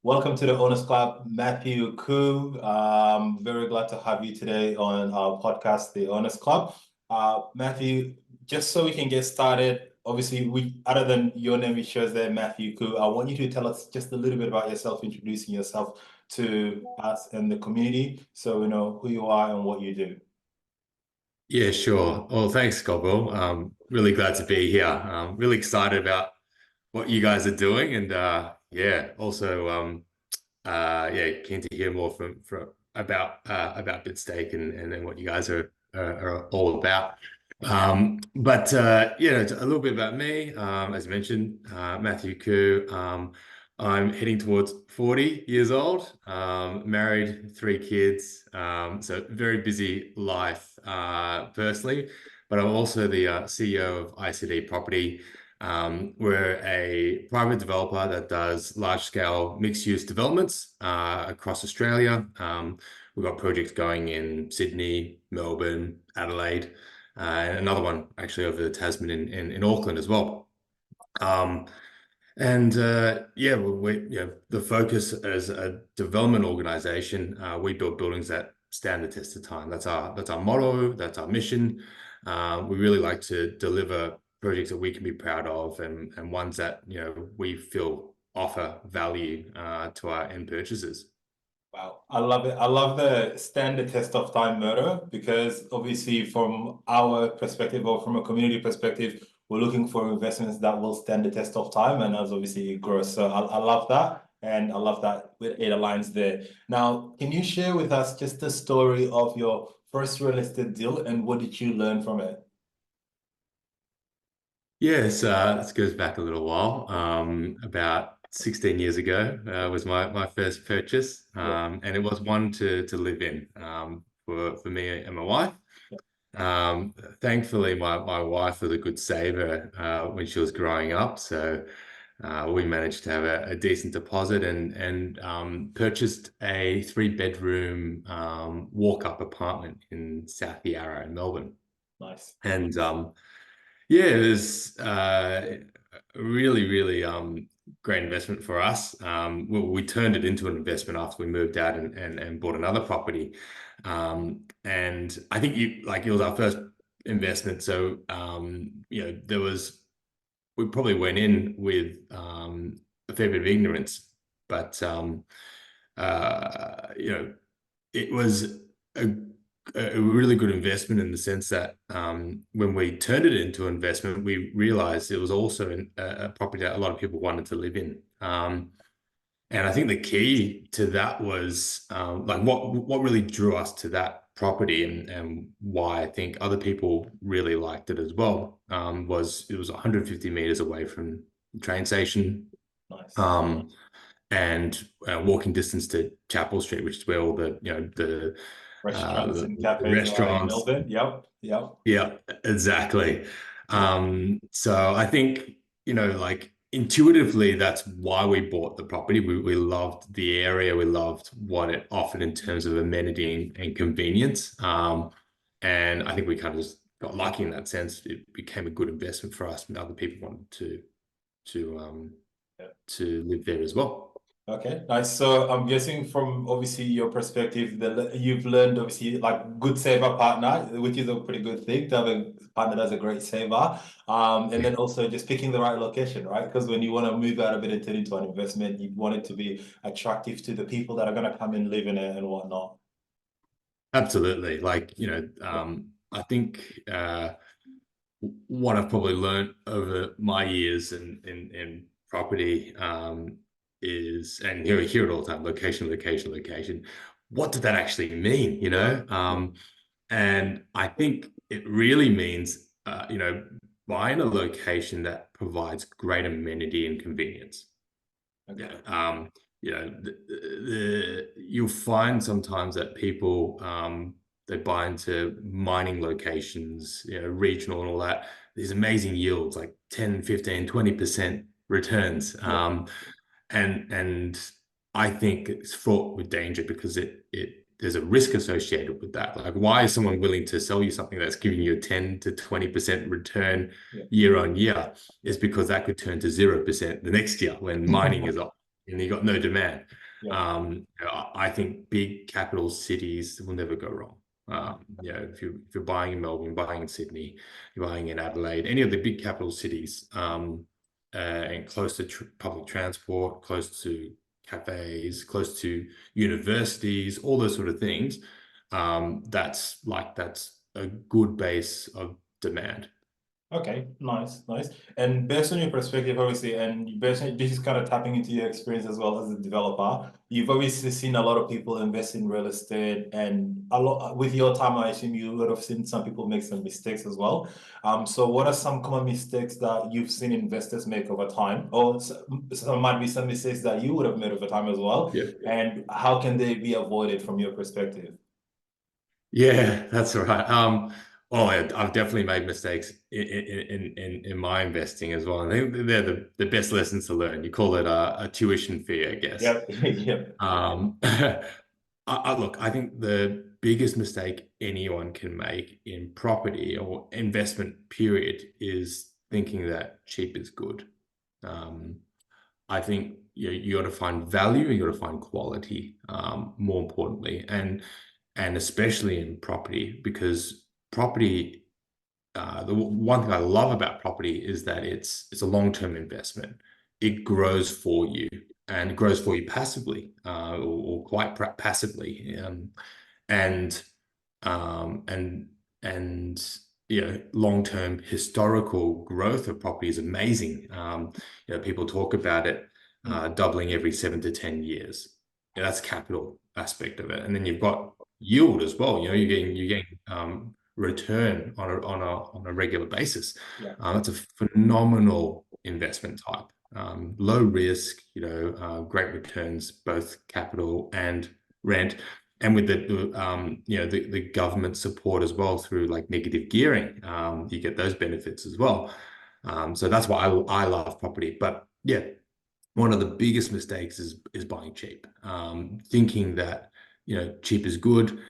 Welcome to the Owners Club, Matthew Khoo. Very glad to have you today on our podcast, the Owners Club. Matthew, just so we can get started, obviously, other than your name, it shows there, Matthew Khoo. I want you to tell us just a little bit about yourself, introducing yourself to us and the community, so we know who you are and what you do. Yeah, sure. Well, thanks, Godwill. Really glad to be here. Really excited about what you guys are doing, and also keen to hear more from about Bitstake and what you guys are all about. A little bit about me. As mentioned, Matthew Khoo. I'm heading towards 40 years old, married, 3 kids, so very busy life personally, but I'm also the CEO of ICD Property. We're a private developer that does large-scale mixed-use developments across Australia. We've got projects going in Sydney, Melbourne, Adelaide, and another one actually over the Tasman in Auckland as well. The focus as a development organization, we build buildings that stand the test of time. That's our motto. That's our mission. We really like to deliver projects that we can be proud of and ones that we feel offer value to our end purchasers. Wow, I love it. I love the stand the test of time motto, because obviously from our perspective or from a community perspective, we're looking for investments that will stand the test of time, and as obviously it grows. So I love that. And I love that it aligns there. Now, can you share with us just the story of your first real estate deal and what did you learn from it? Yes, this goes back a little while. About 16 years ago was my first purchase, and it was one to live in for me and my wife. Thankfully, my wife was a good saver when she was growing up, so we managed to have a decent deposit and purchased a 3-bedroom walk-up apartment in South Yarra in Melbourne. Nice. And it was a really great investment for us. We turned it into an investment after we moved out and bought another property. And I think it was our first investment. So, we probably went in with a fair bit of ignorance, but it was a really good investment in the sense that when we turned it into an investment, we realized it was also a property that a lot of people wanted to live in. And I think the key to that was what really drew us to that property and why I think other people really liked it as well was it was 150 meters away from the train station. Nice. And walking distance to Chapel Street, which is where all the Restaurants and cafes restaurants. in Melbourne. Yep. Yeah, exactly. So I think, intuitively, that's why we bought the property. We loved the area. We loved what it offered in terms of amenity and convenience. And I think we kind of just got lucky in that sense. It became a good investment for us, and other people wanted to live there as well. Okay, nice. So I'm guessing from obviously your perspective that you've learned obviously like good saver partner, which is a pretty good thing to have a partner that's a great saver. And then also just picking the right location, right? Because when you want to move out of it and turn into an investment, you want it to be attractive to the people that are going to come and live in it and whatnot. Absolutely. I think what I've probably learned over my years in property is, and you hear it all the time, location. What did that actually mean, And I think it really means, buying a location that provides great amenity and convenience. Okay. You'll find sometimes that people, they buy into mining locations, regional and all that, these amazing yields, like 10, 15, 20% returns. And I think it's fraught with danger because there's a risk associated with that. Like, why is someone willing to sell you something that's giving you a 10 to 20% return year on year? Is because that could turn to 0% the next year when mining is up. and you got no demand. Yeah. I think big capital cities will never go wrong. If you're buying in Melbourne, buying in Sydney, you're buying in Adelaide, any of the big capital cities, and close to public transport, close to cafes, close to universities, all those sort of things. That's a good base of demand. Okay, nice, nice. And based on your perspective, obviously, and based on this is kind of tapping into your experience as well as a developer, you've obviously seen a lot of people invest in real estate, and a lot with your time, I assume you would have seen some people make some mistakes as well. So what are some common mistakes that you've seen investors make over time, or some might be some mistakes that you would have made over time as well, Yeah. and how can they be avoided from your perspective? Yeah, that's all right. I've definitely made mistakes in my investing as well. I think they're the best lessons to learn. You call it a tuition fee, I guess. Yep, yep. Look, I think the biggest mistake anyone can make in property or investment period is thinking that cheap is good. I think you got to find value, you got to find quality, more importantly, and especially in property, because property, the one thing I love about property is that it's a long-term investment. It grows for you, and it grows for you passively, or quite passively, and um, and and long-term historical growth of property is amazing. People talk about it doubling every 7 to 10 years. That's capital aspect of it, and then you've got yield as well. You're getting return on a regular basis. Yeah. That's a phenomenal investment type. Low risk, great returns, both capital and rent, and with the government support as well through like negative gearing, you get those benefits as well. So that's why I love property. But yeah, one of the biggest mistakes is buying cheap, thinking that cheap is good.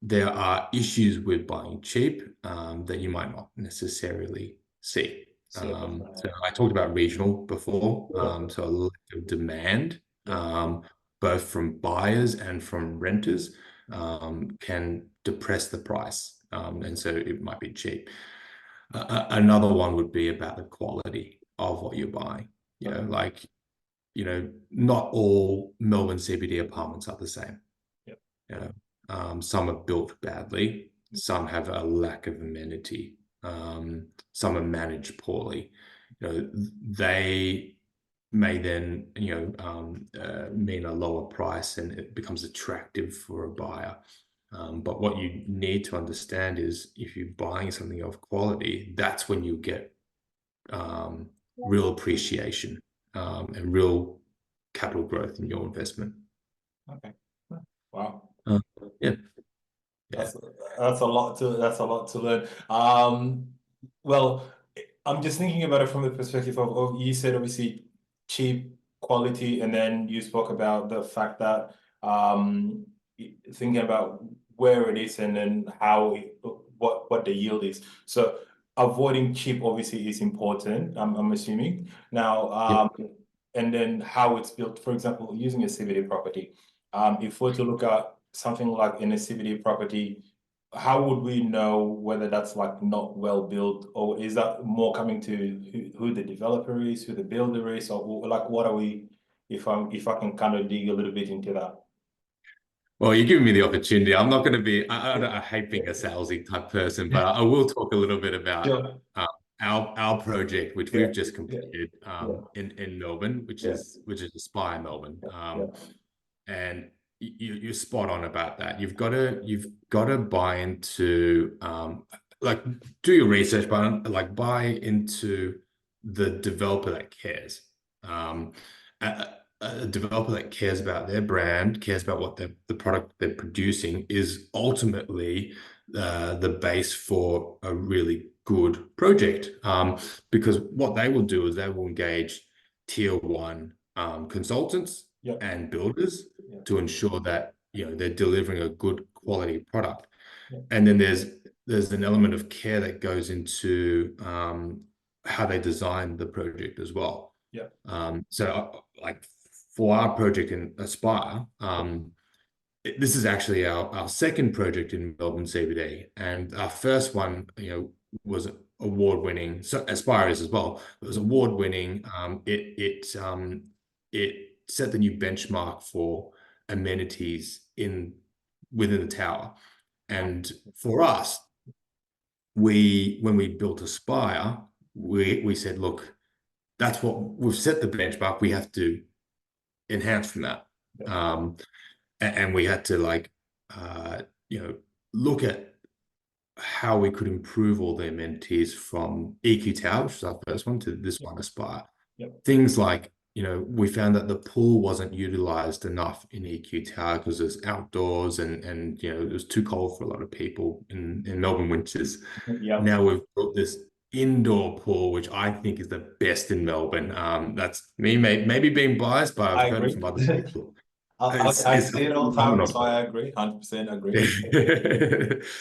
There are issues with buying cheap that you might not necessarily see. So I talked about regional before. So a lack of demand, both from buyers and from renters, can depress the price, and so it might be cheap. Another one would be about the quality of what you're buying. Not all Melbourne CBD apartments are the same. Yep. Some are built badly, some have a lack of amenity, some are managed poorly. They may then mean a lower price, and it becomes attractive for a buyer. But what you need to understand is, if you're buying something of quality, that's when you get real appreciation, and real capital growth in your investment. Okay. Wow. Yeah. That's a lot to learn. Well, I'm just thinking about it from the perspective of you said obviously cheap quality, and then you spoke about the fact that thinking about where it is and then what the yield is. So avoiding cheap obviously is important, I'm assuming. Now, and then how it's built, for example, using a CBD property. If we're to look at something like in a CBD property, how would we know whether that's like not well built, or is that more coming to who the developer is, who the builder is, or like what are we? If I can kind of dig a little bit into that. Well, you're giving me the opportunity. I'm not going to be. I hate being a salesy type person, but I will talk a little bit about Sure. our project, which we've just completed in Melbourne, which Yeah. is Aspire Melbourne. Yeah. And you're spot on about that. You've got to buy into like, do your research, but like buy into the developer that cares. A developer that cares about their brand, cares about what the product they're producing is ultimately the base for a really good project. Because what they will do is they will engage tier one consultants and builders to ensure that they're delivering a good quality product. And then there's an element of care that goes into how they design the project as well. Yeah. So like for our project in Aspire, this is actually our second project in Melbourne CBD, and our first one, was award-winning. So Aspire is as well. It was award-winning. It set the new benchmark for amenities within the tower. And for us, when we built Aspire, we said, look, that's what we've set the benchmark. We have to enhance from that. And we had to look at how we could improve all the amenities from EQ Tower, which is our first one, to this one, Aspire. Things like, we found that the pool wasn't utilized enough in EQ Tower because it's outdoors and it was too cold for a lot of people in Melbourne winters. Now we've built this indoor pool, which I think is the best in Melbourne. That's me, maybe being biased, but I've heard it from other people. I It's see it all the time, so phenomenal. I agree, 100% agree.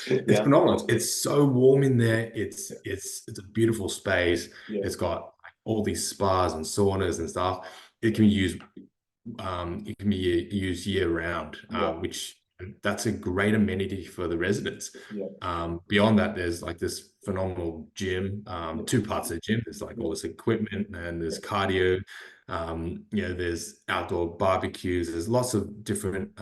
It's phenomenal. It's so warm in there. It's a beautiful space. It's got all these spas and saunas and stuff. It can be used year round, which that's a great amenity for the residents. Beyond that, there's like this phenomenal gym, two parts of the gym. There's like all this equipment and there's cardio. There's outdoor barbecues. There's lots of different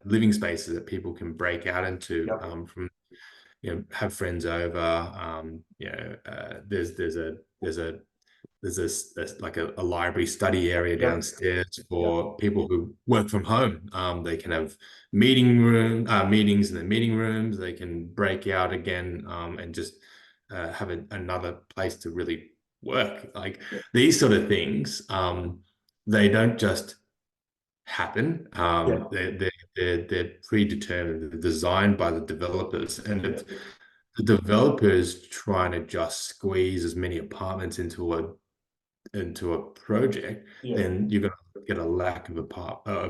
living spaces that people can break out into, from have friends over. There's this like a library study area downstairs for people who work from home. They can have meetings in the meeting rooms. They can break out again, and just have another place to really work. Like these sort of things, they don't just happen. They're predetermined, they're designed by the developers, and the developers trying to just squeeze as many apartments into a project, then you're going to get a lack of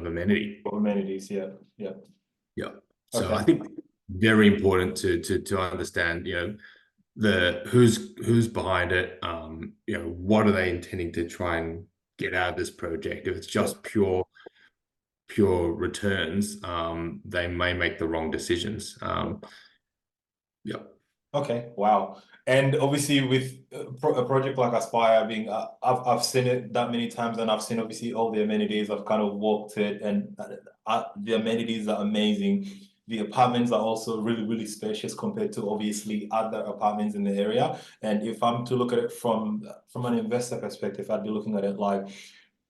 amenity. Amenities, So I think very important to understand, who's behind it. What are they intending to try and get out of this project? If it's just pure returns, they may make the wrong decisions. Okay, wow. And obviously with a project like Aspire being, I've seen it that many times, and I've seen obviously all the amenities. I've kind of walked it, and the amenities are amazing. The apartments are also really, really spacious compared to obviously other apartments in the area. And if I'm to look at it from an investor perspective, I'd be looking at it like,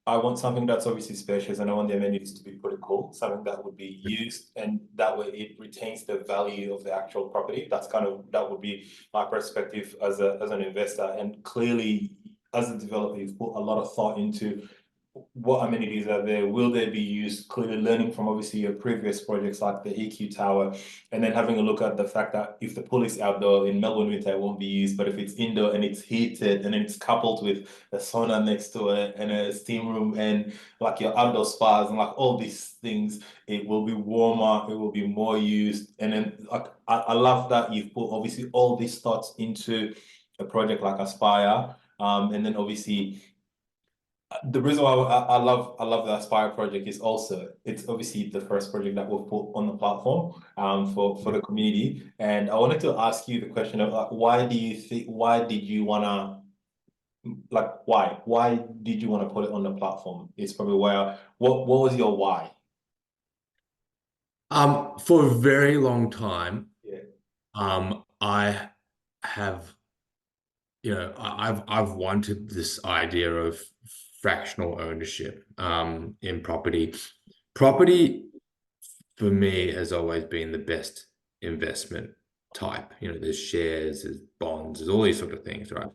I want something that's obviously spacious, and I want the amenities to be pretty cool, something that would be used, and that way it retains the value of the actual property. That would be my perspective as an investor. And clearly, as a developer, you've put a lot of thought into what amenities are there, will they be used, clearly learning from obviously your previous projects like the EQ Tower, and then having a look at the fact that if the pool is outdoor in Melbourne winter, it won't be used, but if it's indoor and it's heated and then it's coupled with a sauna next to it and a steam room and like your outdoor spas and like all these things, it will be warmer, it will be more used. And then like I love that you've put obviously all these thoughts into a project like Aspire, and then obviously the reason why I love the Aspire project is also it's obviously the first project that we've put on the platform for the community. And I wanted to ask you the question of like, why did you want to put it on the platform? It's probably what was your why? For a very long time, I have, I've wanted this idea of fractional ownership in property. Property for me has always been the best investment type. There's shares, there's bonds, there's all these sort of things, right?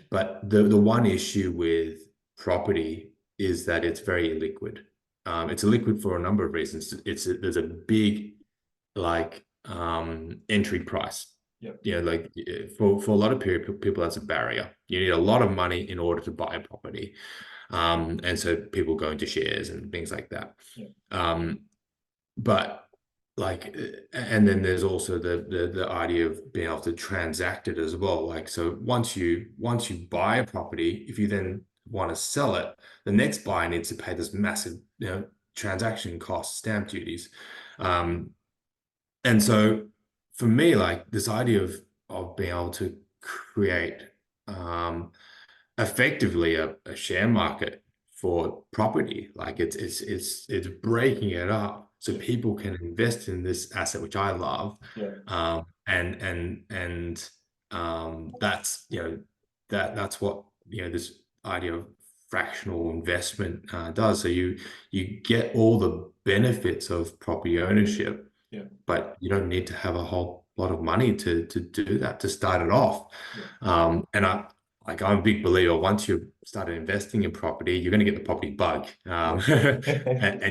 But the one issue with property is that it's very illiquid. It's illiquid for a number of reasons. There's a big entry price. Like for a lot of people, that's a barrier. You need a lot of money in order to buy a property. And so people go into shares and things like that. But like, and then there's also the idea of being able to transact it as well. Like, so once you buy a property, if you then want to sell it, the next buyer needs to pay this massive, transaction costs, stamp duties. And so for me, like this idea of being able to create um effectively a share market for property. Like it's breaking it up so Yeah. people can invest in this asset, which I love. Yeah. And that's that's what this idea of fractional investment does. So you get all the benefits of property ownership, Yeah. but you don't need to have a whole lot of money to do that, to start it off. Yeah. And I'm a big believer, once you've started investing in property, you're going to get the property bug. And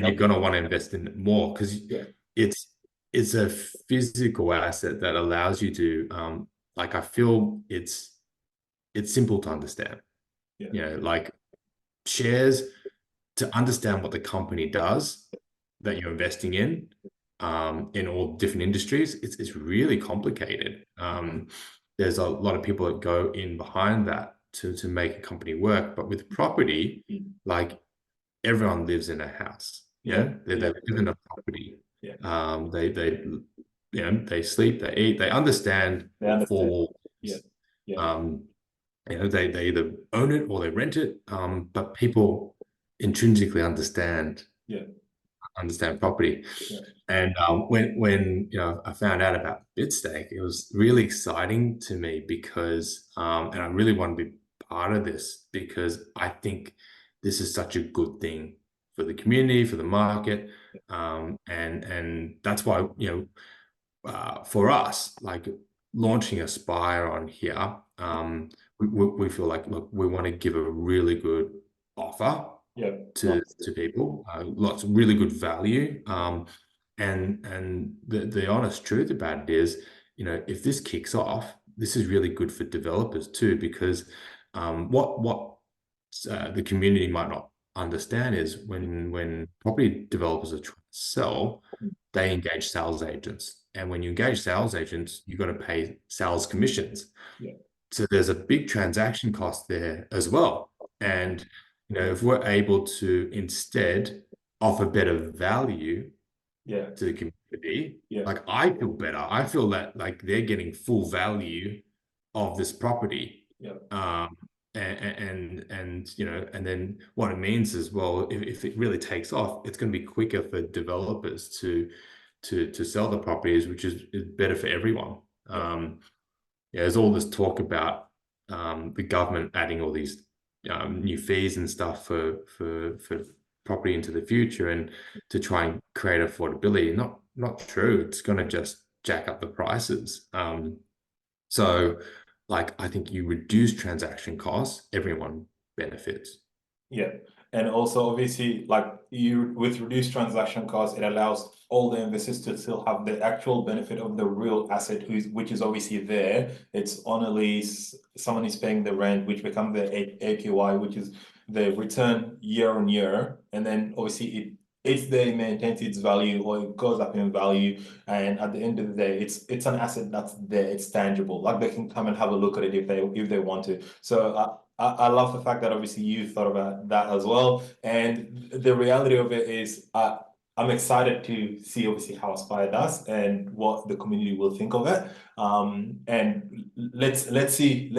you're going to want to invest in it more, because Yeah. it's a physical asset that allows you to like, I feel it's simple to understand. Yeah. Like shares, to understand what the company does that you're investing in all different industries, it's really complicated. There's a lot of people that go in behind that to make a company work. But with property, like, everyone lives in a house. Yeah. They live in a property. Yeah. They sleep, they eat, they understand They what four understand. walls Yeah. is. Yeah. They either own it or they rent it. But people intrinsically understand Yeah. property. Yeah. And when I found out about Bitstake, it was really exciting to me, because and I really want to be part of this, because I think this is such a good thing for the community, for the market. And that's why, for us, like, launching Aspire on here, we feel like, look, we want to give a really good offer Yeah. to people, lots of really good value. And the honest truth about it is, if this kicks off, this is really good for developers too, because what the community might not understand is, when property developers are trying to sell, they engage sales agents. And when you engage sales agents, you've got to pay sales commissions. Yeah. So there's a big transaction cost there as well. And if we're able to instead offer better value Yeah. to the community, Yeah. like, I feel better. I feel that, like, they're getting full value of this property. Yeah. And then what it means is, well, if it really takes off, it's going to be quicker for developers to sell the properties, which is better for everyone. There's all this talk about the government adding all these new fees and stuff for property into the future, and to try and create affordability. Not true. It's going to just jack up the prices. So, like, I think you reduce transaction costs, everyone benefits. Yeah. And also, obviously, like, you, with reduced transaction costs, it allows all the investors to still have the actual benefit of the real asset, which is obviously there. It's on a lease, someone is paying the rent, which becomes the AQY, which is the return year on year. And then obviously it's there, it maintains its value, or it goes up in value. And at the end of the day, it's an asset that's there, it's tangible. Like, they can come and have a look at it if they want to. So I love the fact that obviously you thought about that as well. And the reality of it is, I'm excited to see obviously how Aspire does and what the community will think of it. And let's see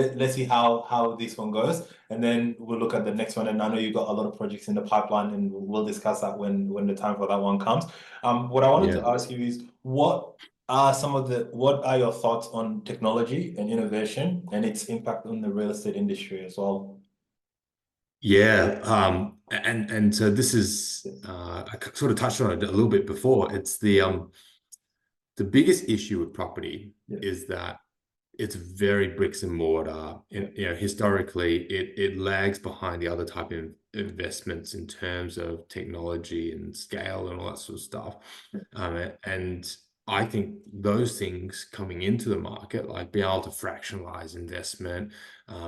how this one goes, and then we'll look at the next one. And I know you've got a lot of projects in the pipeline, and we'll discuss that when the time for that one comes. What I wanted to ask you is, what are your thoughts on technology and innovation and its impact on the real estate industry as well? And so this is, I sort of touched on it a little bit before. It's the biggest issue with property is that it's very bricks and mortar. And, historically, it lags behind the other type of investments in terms of technology and scale and all that sort of stuff. And I think those things coming into the market, like being able to fractionalize investment,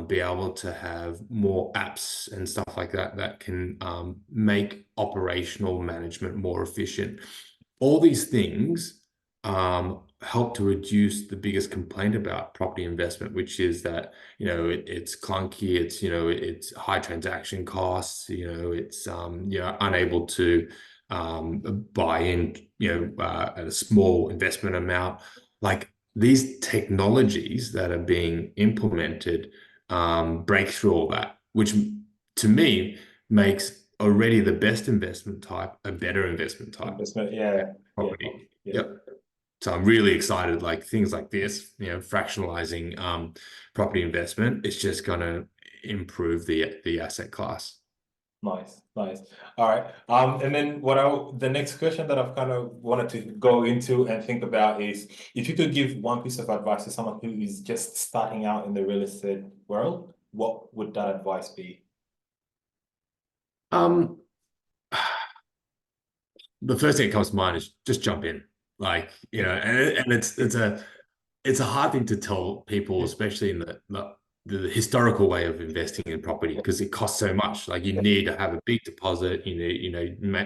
be able to have more apps and stuff like that, that can make operational management more efficient. All these things help to reduce the biggest complaint about property investment, which is that, it's clunky, it's high transaction costs, it's unable to buy in, at a small investment amount. Like these technologies that are being implemented break through all that, which to me makes already the best investment type a better investment type. Investment, yeah, yeah, Property. yeah. Yep. So I'm really excited, like things like this, fractionalizing property investment, it's just gonna improve the asset class. Nice, nice. All right. And then the next question that I've kind of wanted to go into and think about is if you could give one piece of advice to someone who is just starting out in the real estate world, what would that advice be? Um, the first thing that comes to mind is just jump in. Like, and it's a hard thing to tell people, especially in the historical way of investing in property, because it costs so much. Like you need to have a big deposit,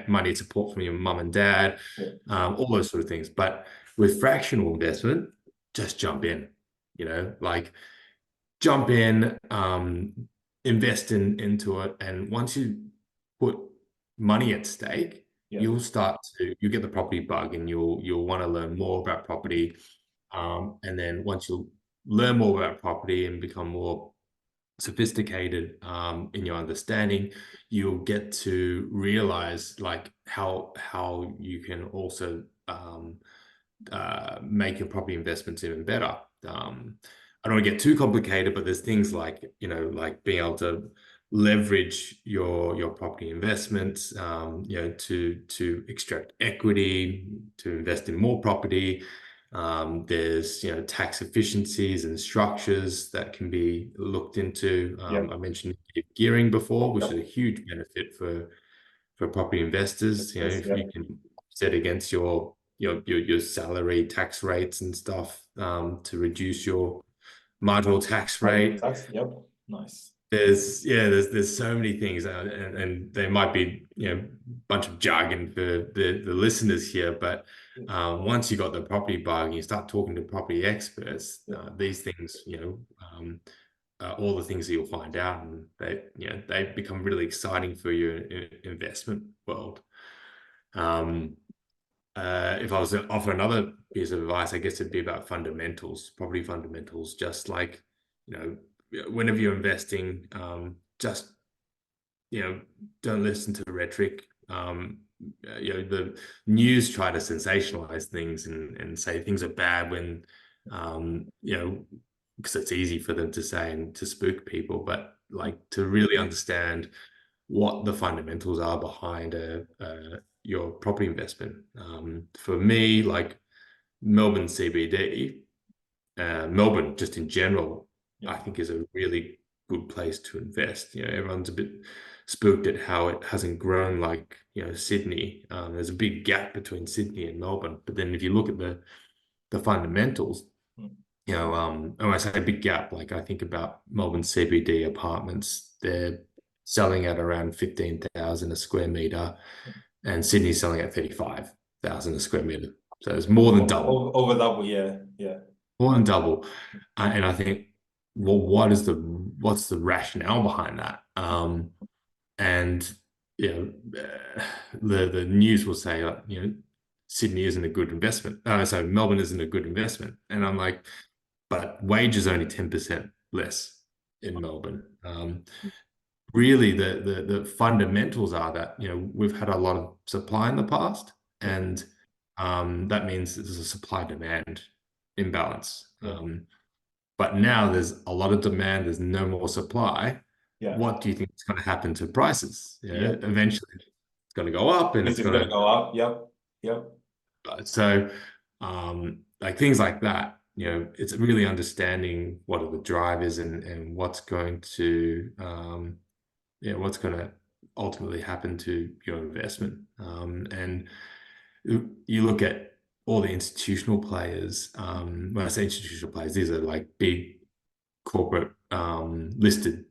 money support from your mum and dad, all those sort of things. But with fractional investment, just jump in, like jump in, invest into it. And once you put money at stake, you get the property bug and you'll want to learn more about property. And then once you learn more about property and become more sophisticated in your understanding, you'll get to realize like how you can also make your property investments even better. I don't want to get too complicated, but there's things like, like being able to leverage your property investments, to extract equity, to invest in more property. There's, tax efficiencies and structures that can be looked into. I mentioned gearing before, which is a huge benefit for property investors. If you can set against your salary tax rates and stuff, to reduce your marginal tax rate. Yep. Nice. There's so many things, and there might be a bunch of jargon for the listeners here, but once you got the property bug and you start talking to property experts, these things, all the things that you'll find out, and they become really exciting for your investment world. If I was to offer another piece of advice, I guess it'd be about fundamentals, property fundamentals. Just like, whenever you're investing, just, don't listen to rhetoric. The news try to sensationalize things and say things are bad when, because it's easy for them to say and to spook people, but like to really understand what the fundamentals are behind your property investment. For me, like Melbourne CBD, Melbourne just in general, I think is a really good place to invest. Everyone's a bit spooked at how it hasn't grown like, Sydney. There's a big gap between Sydney and Melbourne. But then if you look at the fundamentals, and when I say a big gap, like I think about Melbourne CBD apartments, they're selling at around 15,000 a square meter, and Sydney's selling at 35,000 a square meter. So it's more than double. Over double, More than double. And I think, well, what's the rationale behind that? And the news will say, Sydney isn't a good investment. So Melbourne isn't a good investment. And I'm like, but wage is only 10% less in Melbourne. Really, the fundamentals are that, we've had a lot of supply in the past, and that means there's a supply-demand imbalance. But now there's a lot of demand, there's no more supply. What do you think is going to happen to prices? Eventually it's going to go up, and it's going to go up. Yep. So like things like that, it's really understanding what are the drivers and what's going to ultimately happen to your investment. And you look at all the institutional players. When I say institutional players, these are like big corporate listed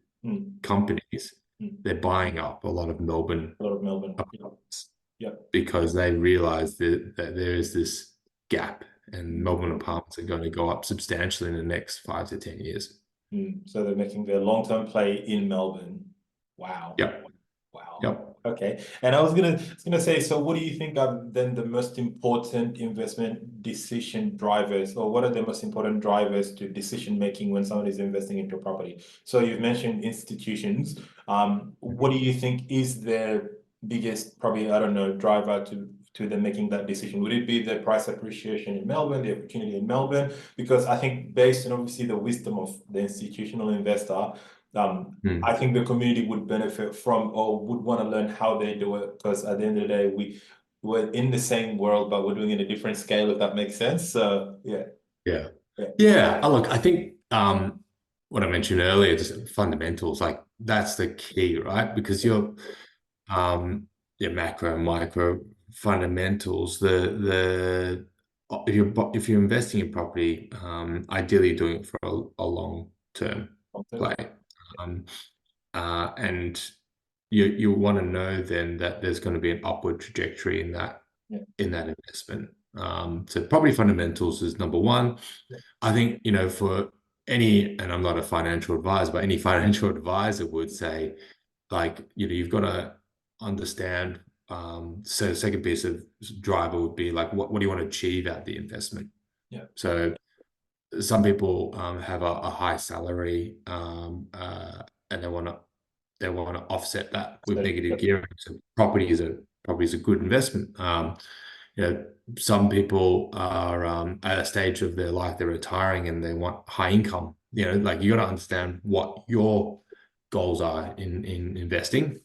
companies. They're buying up a lot of Melbourne Melbourne. because they realize that there is this gap and Melbourne apartments are going to go up substantially in the next 5 to 10 years. So they're making their long-term play in Melbourne. Wow. Yep. Wow. Yep. Okay. And I was gonna say, so what do you think are then the most important investment decision drivers, or what are the most important drivers to decision making when someone is investing into property? So you've mentioned institutions. What do you think is the biggest, probably, I don't know, driver to them making that decision? Would it be the price appreciation in Melbourne, the opportunity in Melbourne? Because I think based on obviously the wisdom of the institutional investor, I think the community would benefit from, or would want to learn how they do it, because at the end of the day, we're in the same world, but we're doing it at a different scale, if that makes sense. So yeah. Look, I think what I mentioned earlier, just fundamentals, like that's the key, right? Because your macro and micro fundamentals, if you're investing in property, ideally you're doing it for a long term play. And you want to know then that there's going to be an upward trajectory in that investment. So property fundamentals is number one. I think, for any, and I'm not a financial advisor, but any financial advisor would say, like, you've got to understand. So the second piece of driver would be like, what do you want to achieve out of the investment? So some people have a high salary, and they want to offset that with negative gearing. So property is a good investment. Some people are at a stage of their life, they're retiring and they want high income. Like, you got to understand what your goals are in investing.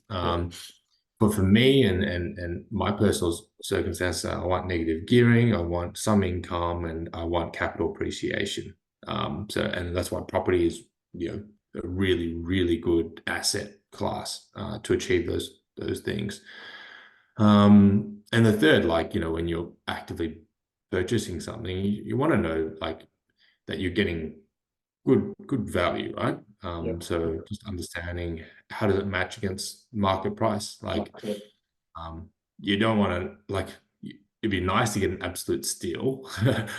But for me and my personal circumstances, I want negative gearing, I want some income, and I want capital appreciation. And that's why property is, a really, really good asset class to achieve those things. And the third, like, when you're actively purchasing something, you want to know, like, that you're getting good value, right? So just understanding how does it match against market price. Like, you don't want to, like, it'd be nice to get an absolute steal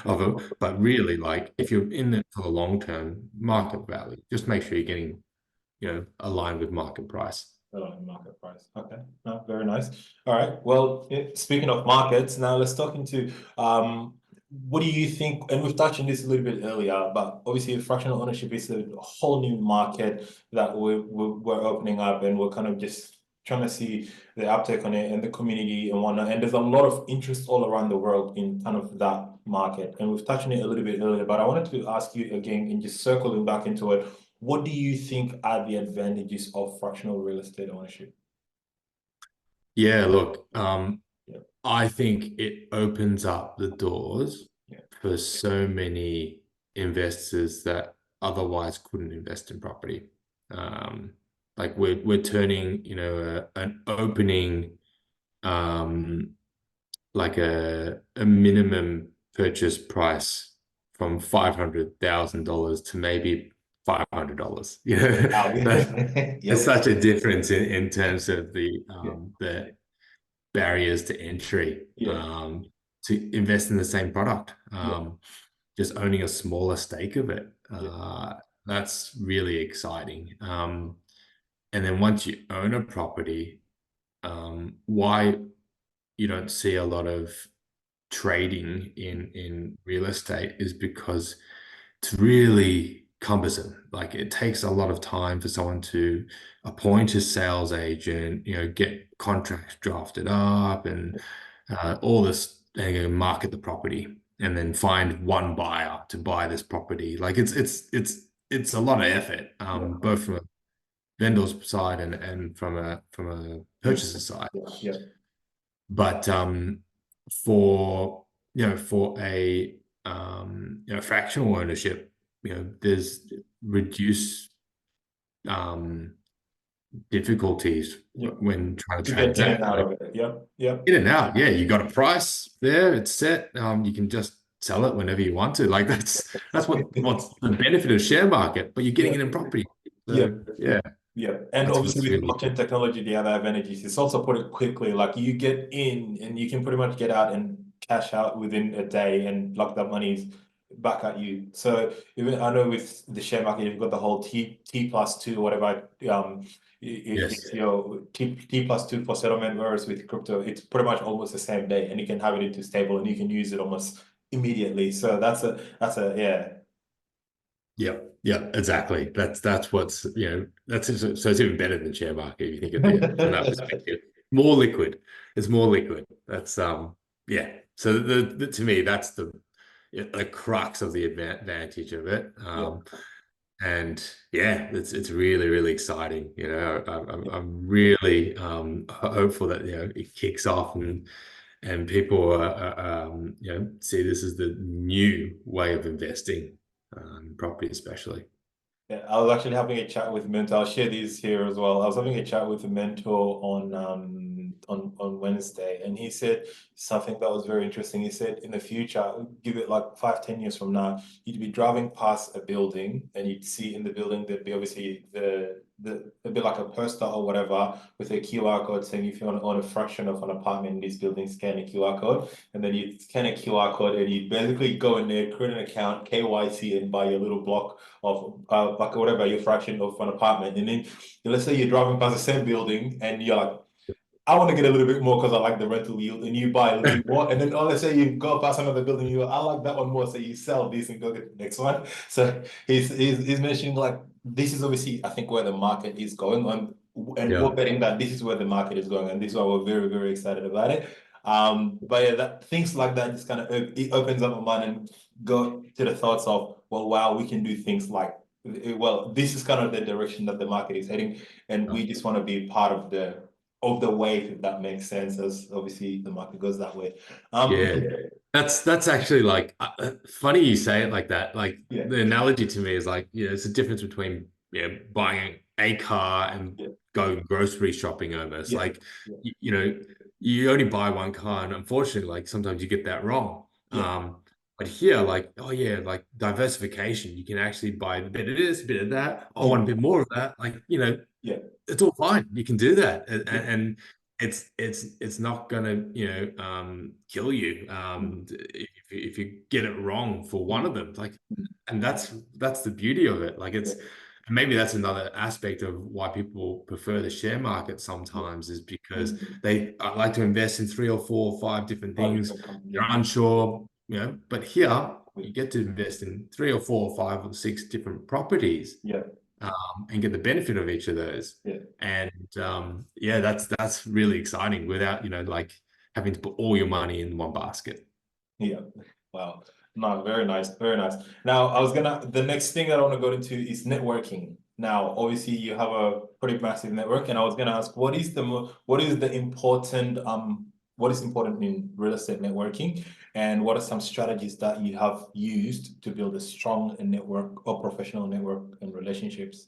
of it, but really, like, if you're in it for the long term, market value, just make sure you're getting, aligned with market price. Market price. Okay, no, very nice. All right. Well, speaking of markets, now let's talk into what do you think? And we've touched on this a little bit earlier, but obviously, fractional ownership is a whole new market that we're opening up, and we're kind of just trying to see the uptake on it and the community and whatnot. And there's a lot of interest all around the world in kind of that market. And we've touched on it a little bit earlier, but I wanted to ask you again, and just circling back into it. What do you think are the advantages of fractional real estate ownership? Yeah, look, I think it opens up the doors for so many investors that otherwise couldn't invest in property. Like, we're turning, an opening, like a minimum purchase price from $500,000 to maybe $500. There's such a difference in terms of the barriers to entry to invest in the same product. Just owning a smaller stake of it, that's really exciting. And then once you own a property, why you don't see a lot of trading in real estate is because it's really cumbersome. Like, it takes a lot of time for someone to appoint a sales agent, get contracts drafted up and all this, and market the property, and then find one buyer to buy this property. Like, it's a lot of effort, both from a vendor's side and from a purchaser side. But for a fractional ownership, there's reduced difficulties when trying to transact. In and out of it. In and out. Yeah, you got a price there, it's set. You can just sell it whenever you want to. Like, that's what's the benefit of share market, but you're getting it in property. So, and that's obviously with really blockchain technology, the other advantage is it's also put it quickly. Like, you get in and you can pretty much get out in cash out within a day, and like that money is back at you. So even I know with the share market, you've got the whole T+2 or whatever. It's your T+2 for settlement, whereas with crypto, it's pretty much almost the same day, and you can have it into stable, and you can use it almost immediately. So that's a yeah. Yeah, exactly. That's what's, so it's even better than share market if you think of it from that perspective. More liquid. It's more liquid. That's yeah. So to me, that's the crux of the advantage of it. And yeah, it's really, really exciting. I'm really hopeful that it kicks off, and people see this as the new way of investing in property, especially. Yeah, I was actually having a chat with a mentor. I'll share these here as well. I was having a chat with a mentor on Wednesday, and he said something that was very interesting. He said in the future, give it like 5-10 years from now, you'd be driving past a building, and you'd see in the building there'd be obviously a bit like a poster or whatever with a QR code saying if you want to own a fraction of an apartment in this building, scan a QR code, and then you scan a QR code, and you basically go in there, create an account, KYC, and buy your little block of like whatever your fraction of an apartment. And then let's say you're driving past the same building, and you're like, I want to get a little bit more because I like the rental yield, and you buy a little bit more. And then let's say you go past another building, you go, I like that one more, so you sell this and go get the next one. So he's mentioning like this is obviously I think where the market is going on, and we're betting that this is where the market is going, and this is why we're very, very excited about it. But yeah, things like that just kind of it opens up my mind and go to the thoughts of, well, wow, we can do things like, well, this is kind of the direction that the market is heading, and we just want to be part of the wave, if that makes sense, as obviously the market goes that way. Yeah, that's actually like funny you say it like that. Like Yeah. the analogy to me is like, it's a difference between buying a car and going grocery shopping almost. Like you only buy one car, and unfortunately, like sometimes you get that wrong. But here, like, oh yeah, like diversification, you can actually buy a bit of this, a bit of that. I want a bit more of that. Like, it's all fine. You can do that, and it's not gonna kill you if you get it wrong for one of them. Like, and that's the beauty of it. Like and maybe that's another aspect of why people prefer the share market sometimes, is because they like to invest in 3 or 4 or 5 different things. They're unsure, but here you get to invest in 3 or 4 or 5 or 6 different properties. And get the benefit of each of those. And that's really exciting without like having to put all your money in one basket. Wow. No, very nice, very nice. Now the next thing that I want to go into is networking. Now, obviously you have a pretty massive network, and I was gonna ask, what is important in real estate networking, and what are some strategies that you have used to build a strong network or professional network and relationships?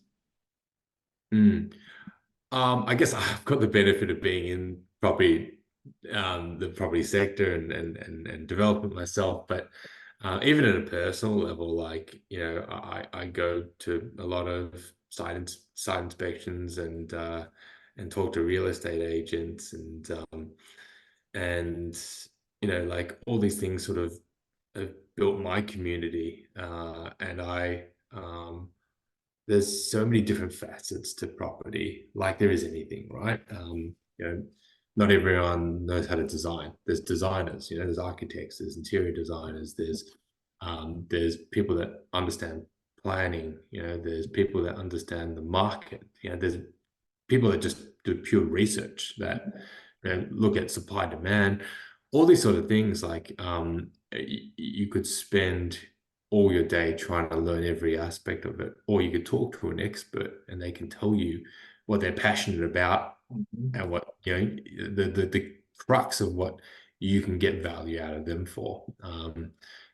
I guess I've got the benefit of being in property, the property sector and development myself, but even at a personal level, like I go to a lot of site inspections and talk to real estate agents and like all these things sort of have built my community, and there's so many different facets to property, like there is anything, right? Not everyone knows how to design. There's designers, there's architects, there's interior designers, there's people that understand planning, there's people that understand the market, there's people that just do pure research that look at supply demand, all these sort of things. Like you could spend all your day trying to learn every aspect of it, or you could talk to an expert and they can tell you what they're passionate about and what the crux of what you can get value out of them for.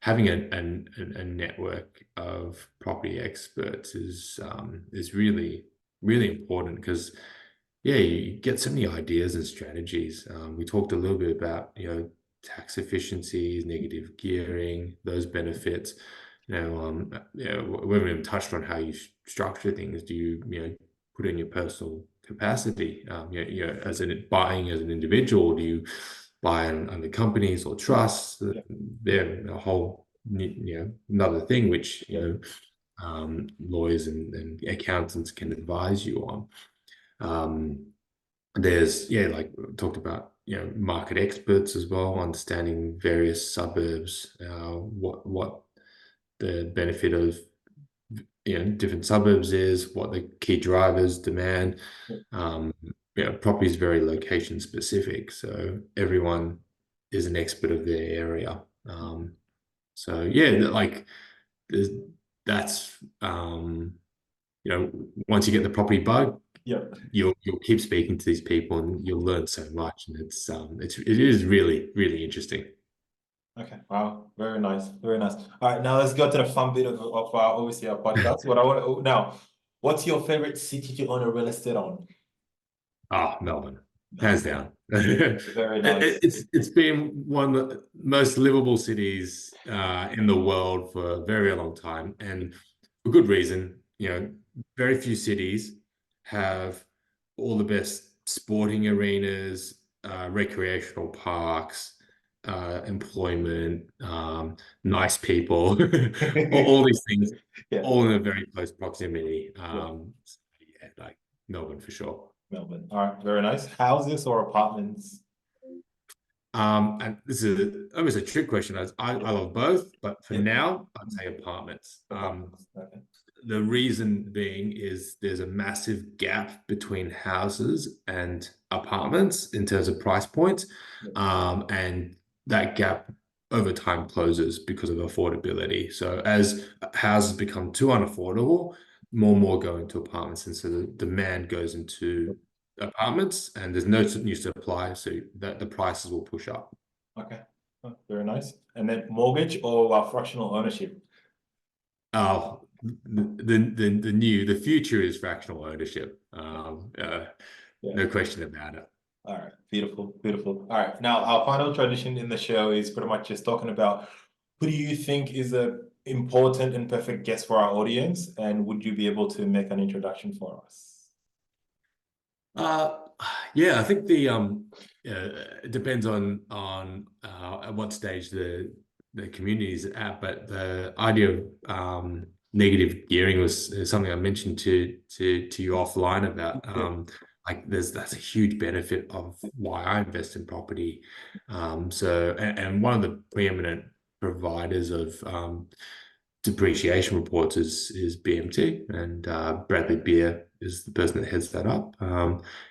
Having a network of property experts is really, really important, because you get so many ideas and strategies. We talked a little bit about tax efficiencies, negative gearing, those benefits. We haven't even touched on how you structure things. Do you put in your personal capacity, as in buying as an individual? Do you buying under companies or trusts. Yeah. They're a whole, another thing which, lawyers and accountants can advise you on. There's, like we talked about, market experts as well, understanding various suburbs, what the benefit of, different suburbs is, what the key drivers demand. Property is very location specific, so everyone is an expert of their area. So yeah, like there's, that's once you get the property bug, Yeah. you'll keep speaking to these people and you'll learn so much, and it is really, really interesting. Okay. Wow. Very nice. Very nice. All right. Now let's go to the fun bit of our obviously our podcast. What I want now, what's your favorite city to own a real estate on? Melbourne, hands down. Very nice. It's been one of the most livable cities in the world for a very long time, and for good reason. Very few cities have all the best sporting arenas, recreational parks, employment, nice people, all these things, Yeah. all in a very close proximity. Yeah. So yeah, like Melbourne for sure. Melbourne. All right. Very nice. Houses or apartments? And this is almost a trick question. I love both, but for Yeah. now, I'd say apartments. Apartments. Okay. The reason being is there's a massive gap between houses and apartments in terms of price points. And that gap over time closes because of affordability. So as houses become too unaffordable, more and more go into apartments. And so the demand goes into apartments, and there's no new supply, so that the prices will push up. Okay. Oh, very nice. And then mortgage or fractional ownership? Oh, the future is fractional ownership. No question about it. All right, beautiful, beautiful. All right, now our final tradition in the show is pretty much just talking about who do you think is a important and perfect guest for our audience, and would you be able to make an introduction for us? Yeah, I think it depends on at what stage the community is at, but the idea of negative gearing is something I mentioned to you offline about. Like that's a huge benefit of why I invest in property. So and one of the preeminent providers of depreciation reports is BMT, and Bradley Beer is the person that heads that up.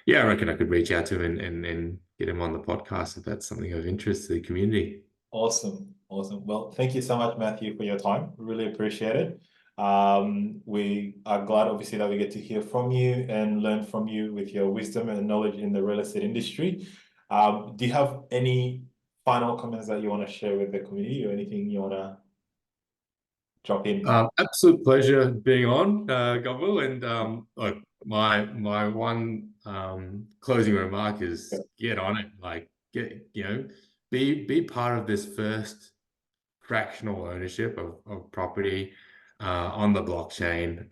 Yeah, I reckon I could reach out to him and get him on the podcast if that's something of interest to the community. Awesome, awesome. Well, thank you so much, Matthew, for your time. Really appreciate it. We are glad, obviously, that we get to hear from you and learn from you with your wisdom and knowledge in the real estate industry. Do you have any final comments that you want to share with the community, or anything you want to drop in? Absolute pleasure being on, Godwill. And look, my one closing remark is get on it. Like be part of this first fractional ownership of property on the blockchain.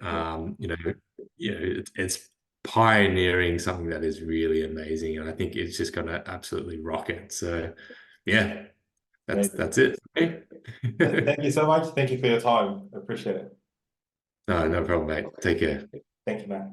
It's pioneering something that is really amazing, and I think it's just going to absolutely rock it. So yeah, that's it. Thank you so much. Thank you for your time. I appreciate it. No problem, mate. Take care. Thank you, Matt.